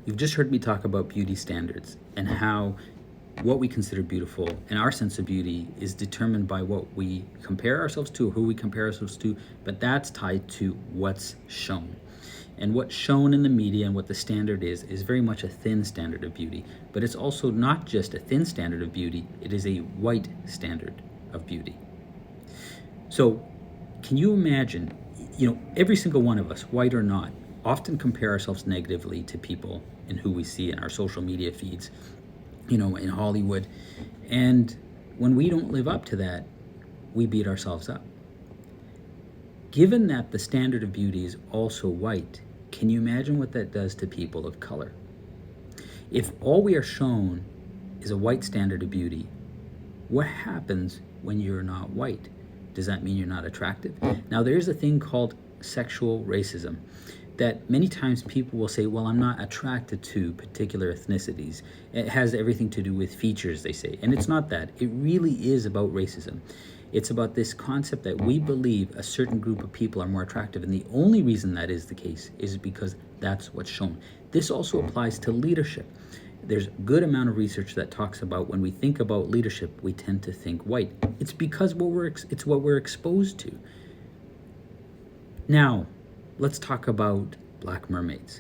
You've just heard me talk about beauty standards and how what we consider beautiful and our sense of beauty is determined by what we compare ourselves to, or who we compare ourselves to, but that's tied to what's shown. And what's shown in the media and what the standard is very much a thin standard of beauty. But it's also not just a thin standard of beauty, it is a white standard of beauty. So can you imagine, every single one of us, white or not, often compare ourselves negatively to people and who we see in our social media feeds, in Hollywood. And when we don't live up to that, we beat ourselves up. Given that the standard of beauty is also white, can you imagine what that does to people of color? If all we are shown is a white standard of beauty, what happens when you're not white? Does that mean you're not attractive? Now, there's a thing called sexual racism that many times people will say, well, I'm not attracted to particular ethnicities. It has everything to do with features, they say. And it's not that. It really is about racism. It's about this concept that we believe a certain group of people are more attractive. And the only reason that is the case is because that's what's shown. This also applies to leadership. There's a good amount of research that talks about when we think about leadership, we tend to think white. It's because it's what we're exposed to. Now, let's talk about Black Mermaids.